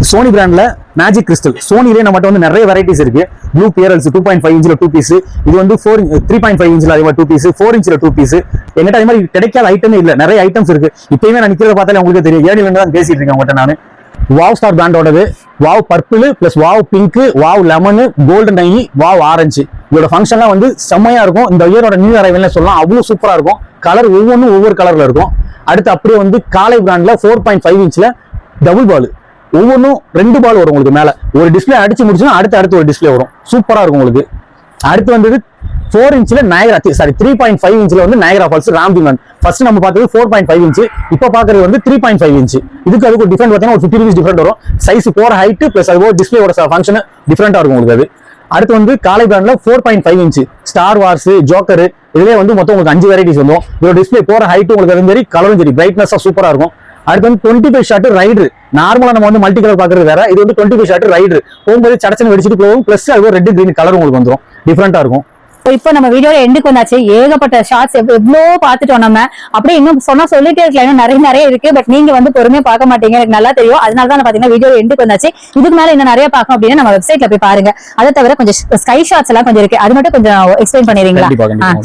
சோனி பிராண்ட்ல மேஜிக் கிறிஸ்டல். சோனிலே நம்மகிட்ட வந்து நிறைய வெரைட்டிஸ் இருக்கு. ப்ளூ பியரல்ஸ் 2.5 இன்ச்ல 2 பீஸ். இது வந்து 3.5 இன்ச்ல அதே மாதிரி 2 பீஸ், 4 இன்ச்ல 2 பீஸ். என்கிட்ட அதே மாதிரி கிடைக்காத ஐட்டமே இல்ல, நிறைய ஐட்டம்ஸ் இருக்கு. இப்பயுமே நான் நிக்கிறத பார்த்தாலே உங்களுக்கு தெரியும். ஏடில இருந்து தான் பேசிட்டு இருக்கேன் உங்ககிட்ட நானு. வாவ் ஸ்டார் பிராண்டோடது wow purple plus wow pink, wow lemon, golden eye, wow orange. இதோட ஃபங்க்ஷன்லாம் வந்து செம்மையா இருக்கும். இந்த இயரோட நியூ அரைவல்னு சொல்லலாம். அவ்வளவு சூப்பரா இருக்கும். கலர் ஒவ்வொன்றும் ஒவ்வொரு கலர்ல இருக்கும். அடுத்து அப்படியே வந்து காலை பிராண்ட்ல 4.5 இன்ச்ல டபுள் பால். ஒவ்வொன்றும் 2 பால் வரும் உங்களுக்கு. மேல ஒரு டிஸ்பிளே அடிச்சு முடிச்சுன்னா அடுத்து ஒரு டிஸ்பிளே வரும். சூப்பரா இருக்கும் உங்களுக்கு. அடுத்து வந்து 4 இன்ச்ல நயகரா, சாரி 3.5 இன்ச்ல வந்து நயகரா ஃபால்ஸ் ராம்பிங். ஃபர்ஸ்ட் நம்ம பார்த்தது 4.5 இன்ச், இப்போ பாக்குறது வந்து 3.5 இன்ச். இதுக்கு அதுக்கு டிஃபரெண்ட் பார்த்தீங்கன்னா ஒரு 50 rupees டிஃபரெண்ட் வரும். சைஸ் போற ஹைட் பிளஸ் அது டிஸ்பிளேயோட ஃபங்க்ஷன் டிஃபரெண்டா இருக்கும் உங்களுக்கு. அது அடுத்து வந்து காலை பிராண்ட்ல 4.5 இன்ச் ஸ்டார் வார்ஸ், ஜோக்கர், இதுலேயே வந்து மொத்தம் உங்களுக்கு 5 வெரைட்டிஸ் வந்துடும். இதோட டிஸ்பிளே போற ஹைட் உங்களுக்கு அதுவும் சரி, கலரும் சரி, பிரைட்னஸா சூப்பரா இருக்கும். அடுத்து வந்து 25 ஷாட் ரைடர். நார்மலா நம்ம வந்து மல்டி கலர் பாக்குறது வேற, இது வந்து 25 ஷாட் ரைடர். போகும்போது சடச்சனை வெடிச்சிட்டு போகும். பிளஸ் அது ரெட் கிரீன் கலர் உங்களுக்கு வந்துடும். டிஃபரெண்டா இருக்கும். இப்போ நம்ம வீடியோல எண்டுக்கு வந்தாச்சு. ஏகப்பட்ட ஷார்ட்ஸ் எவ்வளோ பார்த்துட்டோம் நம்ம. அப்படியே இன்னும் சொல்லிட்டே இருக்கலாம், இன்னும் நிறைய இருக்கு. பட் நீங்க வந்து பொறுமையா பார்க்க மாட்டீங்க, எனக்கு நல்லா தெரியும். அதனால தான் பாத்தீங்கன்னா வீடியோ எண்டுக்கு வந்தாச்சு. இதுக்கு மேல இன்னும் நிறைய பார்க்கணும் அப்படின்னா நம்ம வெப்சைட்ல போய் பாருங்க. அதை தவிர கொஞ்சம் ஸ்கை ஷார்ட்ஸ் எல்லாம் கொஞ்சம் இருக்கு, அது மட்டும் கொஞ்சம் எக்ஸ்பிளைன் பண்ணிடுறீங்களா?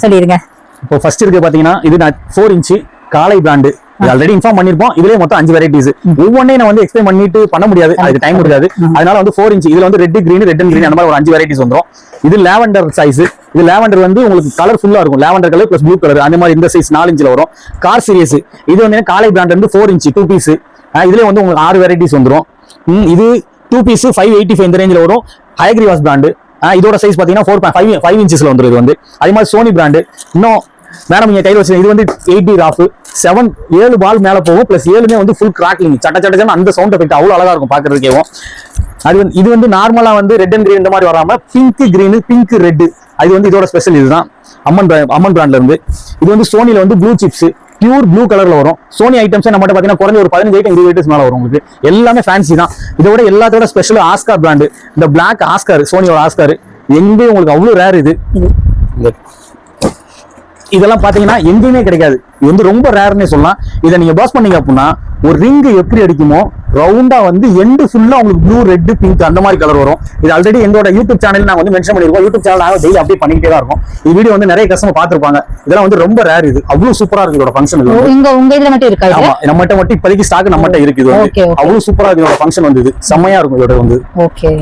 சொல்லிருங்க. இப்போ ஃபர்ஸ்ட் இருக்கு பாத்தீங்கன்னா இது 4 இன்ச் காலை பிராண்டு. ஆல்ரெடி இன்ஃபார்ம் பண்ணிருப்போம். இதுலயே மொத்தம் 5 வெரைட்டிஸ். ஒவ்வொன்றையும் நான் வந்து எக்ஸ்பிளைன் பண்ணிட்டு பண்ண முடியாது, அதுக்கு டைம் இருக்காது. அதனால வந்து 4 இன்ச் இதுல வந்து ரெட் கிரீன் அந்த மாதிரி ஒரு 5 வெரைட்டிஸ் வந்துரும். இது லாவெண்டர் சைஸ். இது லாவெண்டர் வந்து உங்களுக்கு கலர் ஃபுல்லா இருக்கும். Lavender colour plus blue colour அந்த மாதிரி இந்த சைஸ் 4 இன்ச்ல வரும். கார் சீரிஸ் இது வந்து காலை பிராண்ட் வந்து 4 இன்ச் 2 பீஸ். இதுல வந்து உங்களுக்கு 6 வெரைட்டிஸ் வந்துரும். இது 2 பீஸ் 585 இந்த ரேஞ்சில வரும். ஹைக்ரிவாஸ் பிராண்டு. இதோட சைஸ் பாத்தீங்கன்னா 4.5 இன்ச்சஸ்ல வந்துரும். இது வந்து அதே மாதிரி சோனி பிராண்டு. இன்னும் மேடம் நீங்க கையில் வச்சு இது வந்து 8D ராஃப் 7 பால் மேல போகும். பிளஸ் 7மே வந்து ஃபுல் கிராக்லிங் சட்ட அந்த சவுண்ட் எஃபெக்ட் அவ்வளவு அழகா இருக்கும் பாக்குறதுக்கேவும். அது வந்து இது வந்து நார்மலா வந்து ரெட் அண்ட் கிரீன் இந்த மாதிரி வராம பிங்க் கிரீன் பிங்க் ரெட். அது வந்து இதோட ஸ்பெஷல். இதுதான் அம்மன் பிராண்ட்ல இருந்து. இது வந்து சோனில வந்து ப்ளூ சிப்ஸ் பியூர் ப்ளூ கலர்ல வரும். சோனி ஐட்டம்ஸ் நம்ம பாத்தீங்கன்னா குறைஞ்ச ஒரு 15 ஐட்டம் 20 ஐட்டம்ஸ் மேல வரும் உங்களுக்கு. எல்லாமே ஃபேன்சி தான். இதோட எல்லாத்தோட ஸ்பெஷல் ஆஸ்கார் பிராண்டு. இந்த பிளாக் ஆஸ்கார், சோனியோட ஆஸ்கார் எங்கேயும் உங்களுக்கு அவ்வளவு ரேர். இது இதெல்லாம் பாத்தீங்கன்னா எங்கேயுமே கிடைக்காது. இது வந்து ரொம்ப ரேர்னே சொல்லலாம். இதை நீங்க பாஸ் பண்ணீங்க அப்படின்னா ஒரு ரிங் எப்படி அடிக்குமோ ரவுண்டா வந்து எண்டு ஃபுல்லா உங்களுக்கு ப்ளூ ரெட் பிங்க் அந்த மாதிரி கலர் வரும். இது ஆல்ரெடி எங்களோட யூடியூப் சேனல் நாங்க வந்து மென்ஷன் பண்ணிருக்கோம். யூடியூப் சேனல் நாங்க டெய்லி அப்படியே பண்ணிக்கிட்டே தான் இருக்கும். இந்த வீடியோ வந்து நிறைய கஸ்டமர் பார்த்திருப்பாங்க. இதெல்லாம் வந்து ரொம்ப ரேர். இது அவ்வளவு சூப்பரா இருக்கு இதோட ஃபங்க்ஷன். உங்க இதுல மட்டும் இருக்கா? ஆமா, நம்மகிட்ட மட்டும் இப்போதைக்கு ஸ்டாக் நம்மகிட்ட இருக்கு. இது வந்து அவ்வளவு சூப்பரா இருக்கு இதோட ஃபங்க்ஷன். வந்து இது செம்மையா இருக்கும் இதோட வந்து. ஓகே.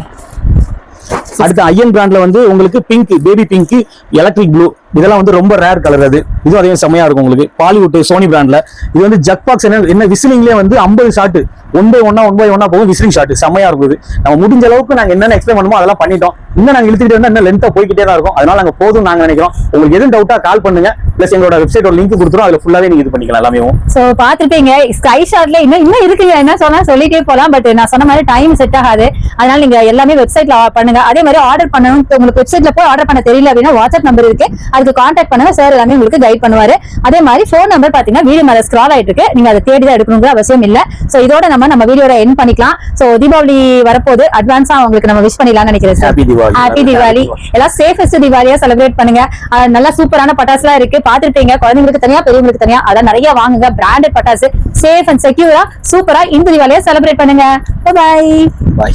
அடுத்து ஐயன் பிராண்ட்ல வந்து உங்களுக்கு pink, baby pink, electric blue இதெல்லாம் வந்து ரொம்ப ரேர் கலர். அது இதுவும் அதே செம்மையா இருக்கும் உங்களுக்கு. பாலிவுட் சோனி பிராண்ட்ல இது வந்து ஜக் பாக்ஸ் என்ன விசிலிங்லேயே வந்து 50 ஷாட் 1 by 1 போகும். விசிலிங் ஷாட் செம்மையா இருக்கும். இது நம்ம முடிஞ்ச அளவுக்கு நாங்க என்னென்ன எக்ஸ்பிளைன் பண்ணுமோ அதெல்லாம் பண்ணிட்டோம். இன்னும் நாங்க இழுத்துக்கிட்டே இருந்தா இன்னும் லென்த்தா போய்கிட்டே தான் இருக்கும். அதனால நாங்க போதும் நாங்க நினைக்கிறோம். உங்களுக்கு எதுவும் டவுட்டா கால் பண்ணுங்க. பிளஸ் எங்களோட வெப்சைட் ஒரு லிங்க் கொடுத்துரும். அதுல ஃபுல்லாவே நீங்க இது பண்ணிக்கலாம் எல்லாமே. சோ பாத்துட்டீங்க ஸ்கை ஷாட்ல இன்னும் இருக்குங்க. என்ன சொன்னா சொல்லிட்டே போலாம். பட் நான் சொன்ன மாதிரி டைம் செட் ஆகாது. அதனால நீங்க எல்லாமே வெப்சைட்ல பண்ணுங்க. அதே மாதிரி ஆர்டர் பண்ணணும் உங்களுக்கு வெப்சைட்ல போய் ஆர்டர் பண்ண தெரியல அப்படின்னா வாட்ஸ்அப் நம்பர் இருக்கு, அதுக்கு கான்டாக்ட் பண்ணுங்க. சார் எல்லாமே உங்களுக்கு கைட் பண்ணுவாரு. அதே மாதிரி போன் நம்பர் பாத்தீங்கன்னா வீடியோ மேல ஸ்க்ரால் ஆயிட்டு இருக்கு. நீங்க அதை தேடி தான் எடுக்கணுங்கிற அவசியம் இல்ல. சோ இதோட நம்ம வீடியோட எண்ட் பண்ணிக்கலாம். சோ தீபாவளி வரப்போது அட்வான்ஸா உங்களுக்கு நம்ம விஷ் பண்ணிடலாம்னு நினைக்கிறேன் சார். ஹாப்பி தீபாவளி. எல்லாம் சேஃபஸ்ட் தீபாவளியா செலிப்ரேட் பண்ணுங்க. நல்லா சூப்பரான பட்டாசு எல்லாம் இருக்கு. பாத்துருப்பீங்க. குழந்தைங்களுக்கு தனியா பெரியவங்களுக்கு தனியா அதான் நிறைய வாங்குங்க. பிராண்டட் பட்டாசு சேஃப் அண்ட் செக்யூரா சூப்பரா இந்த தீபாவளியா செலிப்ரேட் பண்ணுங்க. பை.